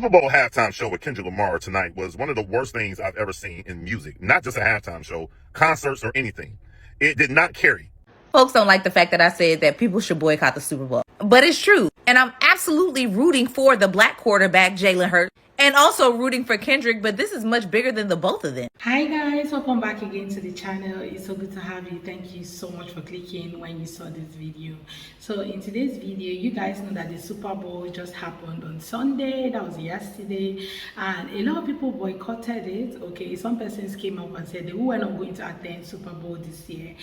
Super Bowl halftime show with Kendrick Lamar tonight was one of the worst things I've ever seen in music. Not just a halftime show, concerts or anything. It did not carry. Folks don't like the fact that I said that people should boycott the Super Bowl. But it's true. And I'm absolutely rooting for the black quarterback, Jalen Hurts, and also rooting for Kendrick, but this is much bigger than the both of them. Hi guys, welcome back again to the channel. It's so good to have you. Thank you so much for clicking when you saw this video. So in today's video, you guys know that the Super Bowl just happened on Sunday. That was yesterday, and a lot of people boycotted it. Okay, some persons came up and said they were not going to attend Super Bowl this year,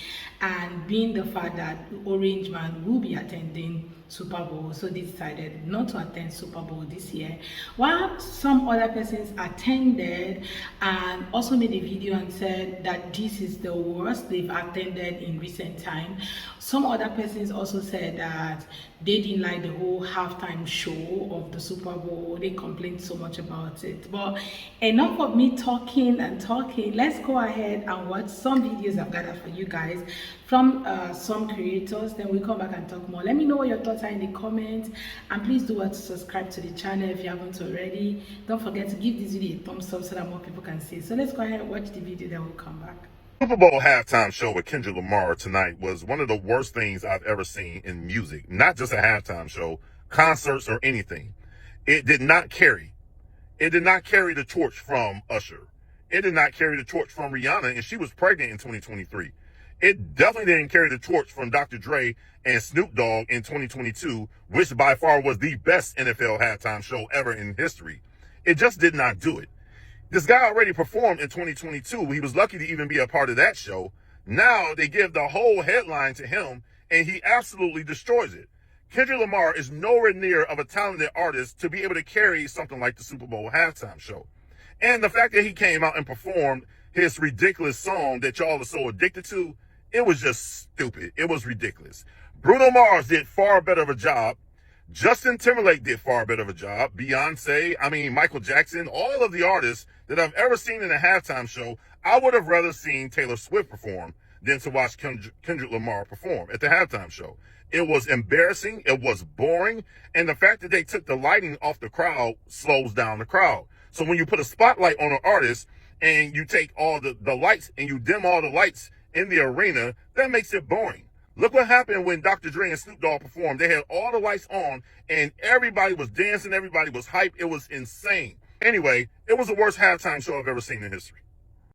and being the fact that Orange Man will be attending Super Bowl, so they decided not to attend Super Bowl this year, while some other persons attended and also made a video and said that this is the worst they've attended in recent time. Some other persons also said that they didn't like the whole halftime show of the Super Bowl. They complained so much about it. But enough of me talking and talking. Let's go ahead and watch some videos I've gathered for you guys from some creators. Then we'll come back and talk more. Let me know what your thoughts are in the comments, and please do want to subscribe to the channel if you haven't already. Don't forget to give this video a thumbs up so that more people can see. So let's go ahead and watch the video, then we'll come back. Super Bowl halftime show with Kendrick Lamar tonight was one of the worst things I've ever seen in music. Not just a halftime show, concerts or anything. It did not carry. It did not carry the torch from Usher. It did not carry the torch from Rihanna, and she was pregnant in 2023. It definitely didn't carry the torch from Dr. Dre and Snoop Dogg in 2022, which by far was the best NFL halftime show ever in history. It just did not do it. This guy already performed in 2022. He was lucky to even be a part of that show. Now they give the whole headline to him, and he absolutely destroys it. Kendrick Lamar is nowhere near of a talented artist to be able to carry something like the Super Bowl halftime show. And the fact that he came out and performed his ridiculous song that y'all are so addicted to, it was just stupid. It was ridiculous. Bruno Mars did far better of a job. Justin Timberlake did far better of a job. Beyonce, Michael Jackson, all of the artists that I've ever seen in a halftime show, I would have rather seen Taylor Swift perform than to watch Kendrick Lamar perform at the halftime show. It was embarrassing. It was boring. And the fact that they took the lighting off the crowd slows down the crowd. So when you put a spotlight on an artist and you take all the lights and you dim all the lights in the arena, that makes it boring. Look what happened when Dr. Dre and Snoop Dogg performed. They had all the lights on and everybody was dancing. Everybody was hyped. It was insane. Anyway, it was the worst halftime show I've ever seen in history.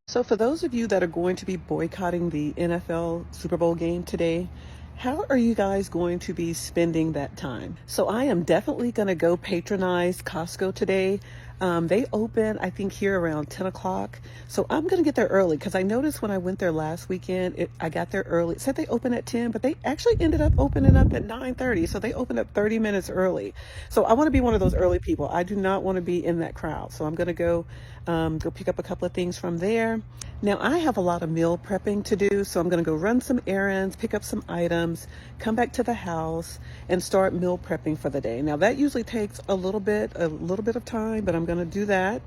So for those of you that are going to be boycotting the NFL Super Bowl game today, how are you guys going to be spending that time? So I am definitely going to go patronize Costco today. They open, I think, here around 10 o'clock. So I'm going to get there early because I noticed when I went there last weekend, I got there early. It said they open at 10, but they actually ended up opening up at 9:30. So they opened up 30 minutes early. So I want to be one of those early people. I do not want to be in that crowd. So I'm going to go pick up a couple of things from there. Now I have a lot of meal prepping to do. So I'm going to go run some errands, pick up some items, come back to the house and start meal prepping for the day. Now that usually takes a little bit of time, but I'm going to do that.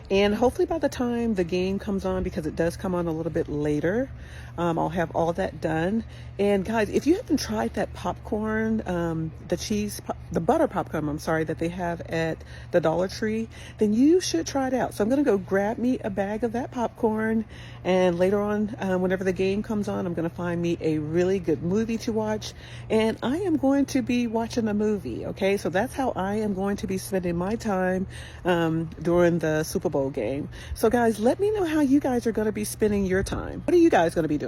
And hopefully by the time the game comes on, because it does come on a little bit later, I'll have all that done. And guys, if you haven't tried that popcorn, the butter popcorn, that they have at the Dollar Tree, then you should try it out. So I'm going to go grab me a bag of that popcorn. And later on, whenever the game comes on, I'm going to find me a really good movie to watch. And I am going to be watching a movie. Okay, so that's how I am going to be spending my time during the Super Bowl game. So guys, let me know how you guys are going to be spending your time. What are you guys going to be doing?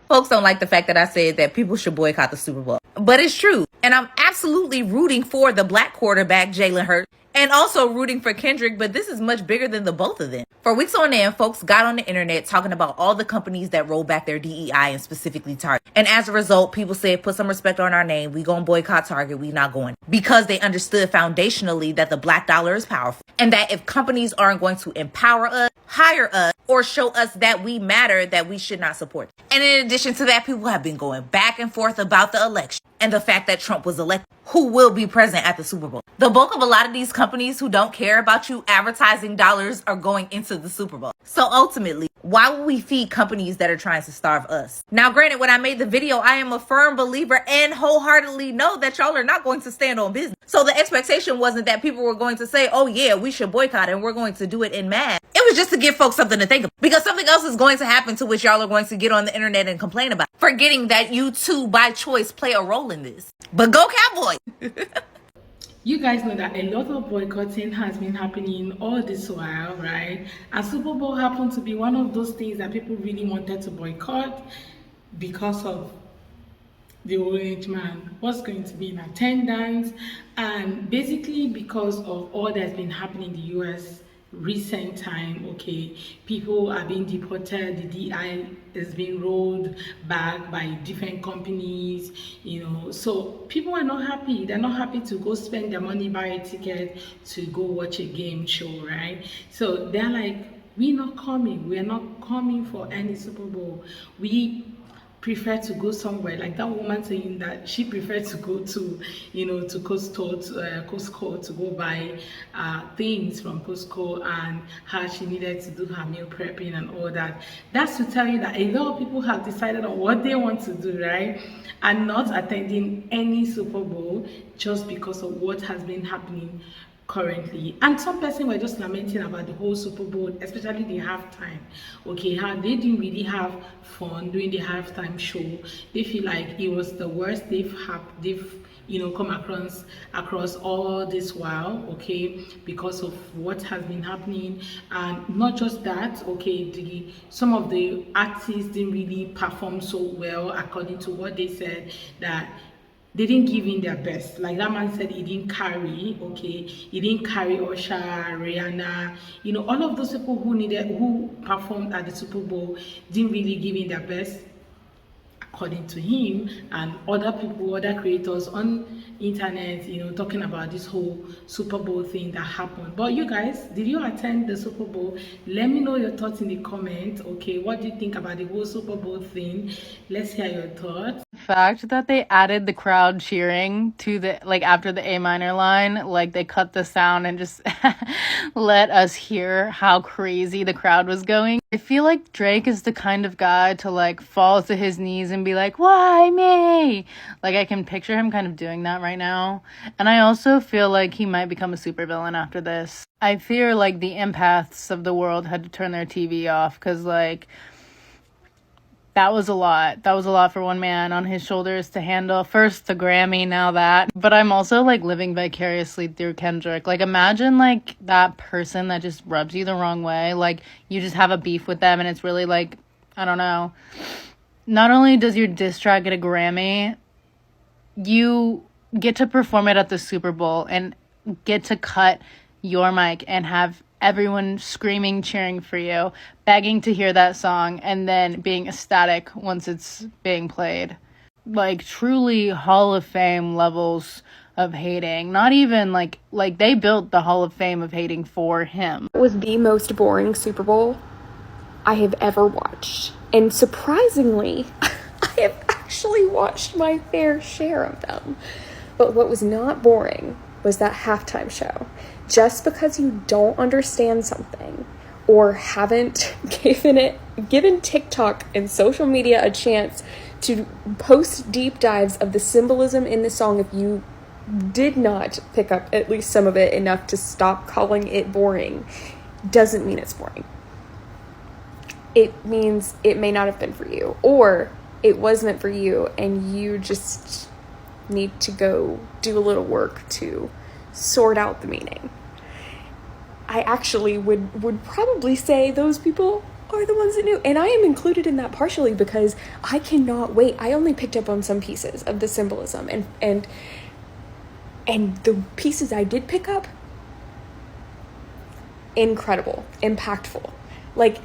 Folks don't like the fact that I said that people should boycott the Super Bowl. But it's true. And I'm absolutely rooting for the black quarterback, Jalen Hurts, and also rooting for Kendrick, but this is much bigger than the both of them. For weeks on end, folks got on the internet talking about all the companies that roll back their DEI and specifically Target. And as a result, people said, put some respect on our name. We gonna boycott Target. We not going. Because they understood foundationally that the black dollar is powerful. And that if companies aren't going to empower us, hire us, or show us that we matter, that we should not support them. And in addition to that, people have been going back and forth about the election and the fact that Trump was elected, who will be present at the Super Bowl. The bulk of a lot of these companies who don't care about you advertising dollars are going into the Super Bowl. So ultimately, Why would we feed companies that are trying to starve us? Now, granted, when I made the video, I am a firm believer and wholeheartedly know that y'all are not going to stand on business. So the expectation wasn't that people were going to say, oh yeah, we should boycott and we're going to do it in mass. It was just to give folks something to think about, because something else is going to happen to which y'all are going to get on the internet and complain about, forgetting that you too, by choice, play a role in this. But go Cowboys! You guys know that a lot of boycotting has been happening all this while, right? And Super Bowl happened to be one of those things that people really wanted to boycott because of the orange man was going to be in attendance, and basically because of all that's been happening in the US recent time. Okay, people are being deported, the DI is being rolled back by different companies, you know, so people are not happy. They're not happy to go spend their money, buy a ticket to go watch a game show, right? So they're like, we're not coming for any Super Bowl. We prefer to go somewhere, like that woman saying that she preferred to go to, you know, to Costco to go buy things from Costco, and how she needed to do her meal prepping and all that. That's to tell you that a lot of people have decided on what they want to do, right, and not attending any Super Bowl just because of what has been happening currently. And some person were just lamenting about the whole Super Bowl, especially the halftime. Okay, how they didn't really have fun during the halftime show. They feel like it was the worst they've you know, come across all this while, okay, because of what has been happening. And not just that, okay, some of the artists didn't really perform so well according to what they said, that they didn't give in their best. Like that man said, he didn't carry, okay, he didn't carry Usher, Rihanna, you know, all of those people who performed at the Super Bowl didn't really give in their best, according to him, and other people, other creators on internet, you know, talking about this whole Super Bowl thing that happened. But you guys, did you attend the Super Bowl? Let me know your thoughts in the comments. Okay, what do you think about the whole Super Bowl thing? Let's hear your thoughts. Fact that they added the crowd cheering to the, like, after the A minor line, like they cut the sound and just let us hear how crazy the crowd was going. I feel like Drake is the kind of guy to like fall to his knees and be like, why me? Like I can picture him kind of doing that right now. And I also feel like he might become a supervillain after this. I fear like the empaths of the world had to turn their TV off, because like that was a lot. That was a lot for one man on his shoulders to handle. First the Grammy, now that. But I'm also like living vicariously through Kendrick. Like imagine like that person that just rubs you the wrong way. Like you just have a beef with them and it's really like, I don't know. Not only does your diss track get a Grammy, you get to perform it at the Super Bowl and get to cut your mic and have everyone screaming, cheering for you, begging to hear that song, and then being ecstatic once it's being played. Like truly Hall of Fame levels of hating. Not even like they built the Hall of Fame of hating for him. It was the most boring Super Bowl I have ever watched. And surprisingly, I have actually watched my fair share of them. But what was not boring was that halftime show. Just because you don't understand something or haven't given TikTok and social media a chance to post deep dives of the symbolism in the song, if you did not pick up at least some of it enough to stop calling it boring, doesn't mean it's boring. It means it may not have been for you, or it was meant for you and you just need to go do a little work to sort out the meaning. I actually would probably say those people are the ones that knew. And I am included in that partially because I cannot wait. I only picked up on some pieces of the symbolism, and the pieces I did pick up, incredible, impactful. Like,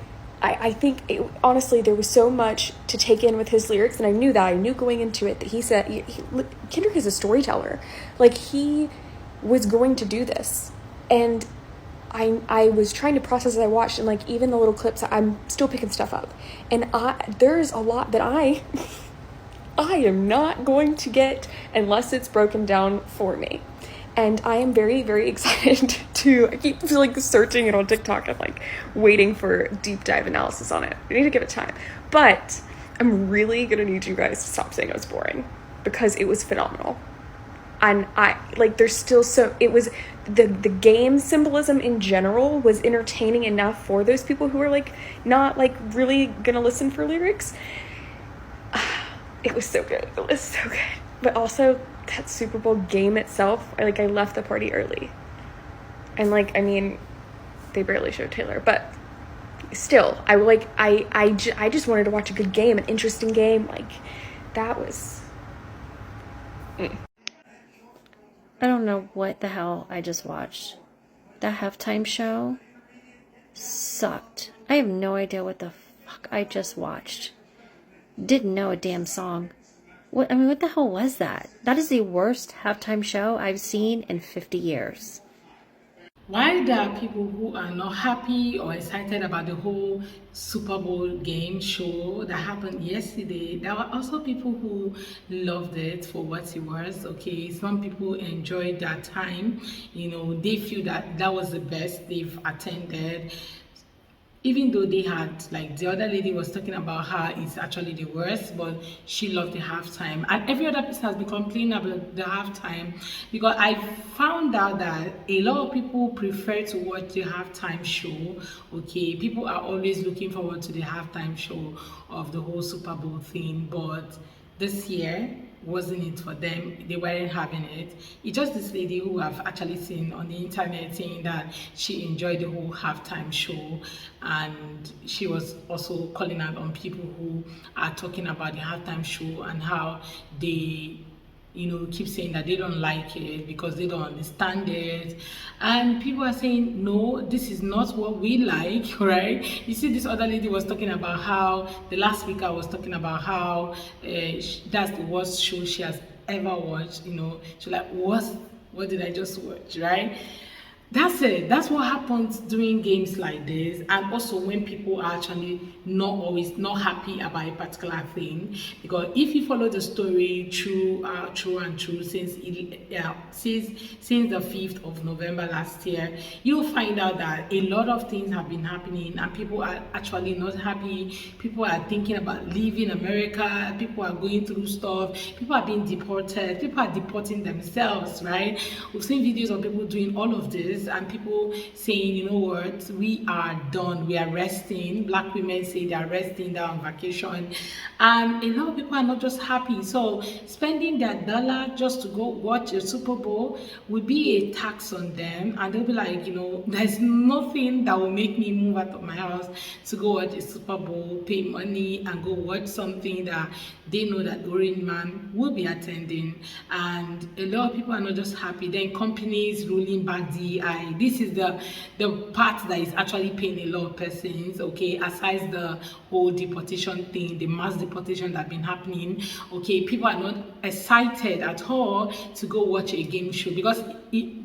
I think, honestly, there was so much to take in with his lyrics, and I knew that. I knew going into it that he said, Kendrick is a storyteller. Like, he was going to do this. And I was trying to process as I watched, and like even the little clips, I'm still picking stuff up. And there's a lot that I am not going to get unless it's broken down for me. And I am very, very excited I keep like searching it on TikTok and like waiting for deep dive analysis on it. I need to give it time. But I'm really gonna need you guys to stop saying it was boring, because it was phenomenal. And I like, there's still it was the game symbolism in general was entertaining enough for those people who are like not like really gonna listen for lyrics. It was so good. It was so good. But also that Super Bowl game itself, I left the party early. And like, I mean, they barely showed Taylor, but still, I just wanted to watch a good game, an interesting game. Like, that was I don't know what the hell I just watched. That halftime show sucked. I have no idea what the fuck I just watched. Didn't know a damn song. What the hell was that? That is the worst halftime show I've seen in 50 years. While there are people who are not happy or excited about the whole Super Bowl game show that happened yesterday, there were also people who loved it for what it was. Okay, some people enjoyed that time. You know, they feel that that was the best they've attended. Even though they had, like, the other lady was talking about how it's actually the worst, but she loved the halftime. And every other person has been complaining about the halftime, because I found out that a lot of people prefer to watch the halftime show. Okay, people are always looking forward to the halftime show of the whole Super Bowl thing, but this year wasn't it for them. They weren't having it. It's just this lady who I've actually seen on the internet saying that she enjoyed the whole halftime show, and she was also calling out on people who are talking about the halftime show and how they, you know, keep saying that they don't like it because they don't understand it. And people are saying, no, this is not what we like, right? You see, this other lady was talking about how, the last speaker was talking about how that's the worst show she has ever watched. You know, she's like, what did I just watch, right? That's it. That's what happens during games like this, and also when people are actually not happy about a particular thing. Because if you follow the story through since the 5th of November last year, you'll find out that a lot of things have been happening, and people are actually not happy. People are thinking about leaving America. People are going through stuff. People are being deported. People are deporting themselves, right? We've seen videos of people doing all of this, and people saying, you know what, we are done, we are resting. Black women say they are resting, they're on vacation, and a lot of people are not just happy. So spending their dollar just to go watch a Super Bowl would be a tax on them, and they'll be like, you know, there's nothing that will make me move out of my house to go watch a Super Bowl, pay money and go watch something that they know that the Orange Man will be attending. And a lot of people are not just happy. Then companies rolling back DEI. This is the part that is actually paying a lot of persons, okay, aside the whole deportation thing, the mass deportation that's been happening. Okay, people are not excited at all to go watch a game show, because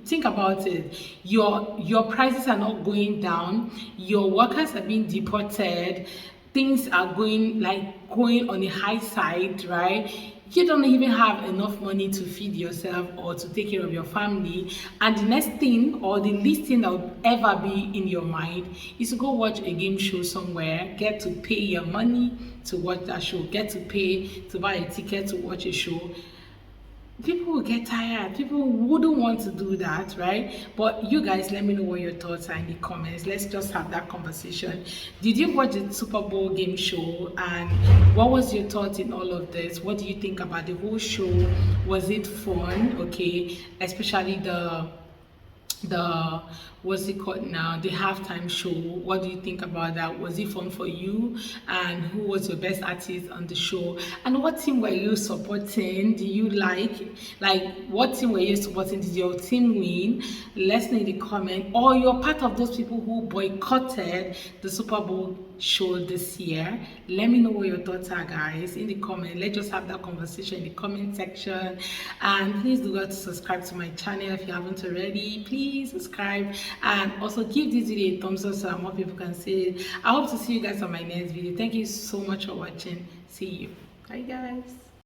think about it, your prices are not going down, your workers are being deported, things are going on a high side, right? You don't even have enough money to feed yourself or to take care of your family, and the next thing or the least thing that would ever be in your mind is to go watch a game show somewhere, get to pay your money to watch that show, get to pay to buy a ticket to watch a show. People will get tired. People wouldn't want to do that, right? But you guys, let me know what your thoughts are in the comments. Let's just have that conversation. Did you watch the Super Bowl game show, and what was your thought in all of this? What do you think about the whole show? Was it fun? Okay, especially the what's it called now, the halftime show. What do you think about that? Was it fun for you? And who was your best artist on the show? And what team were you supporting? Do you like what team were you supporting? Did your team win? Let's know in the comment. Or you're part of those people who boycotted the Super Bowl show this year. Let me know what your thoughts are, guys, in the comment. Let's just have that conversation in the comment section. And please do not subscribe to my channel if you haven't already. Please subscribe, and also give this video a thumbs up so that more people can see it. I hope to see you guys on my next video. Thank you so much for watching. See you. Bye, guys.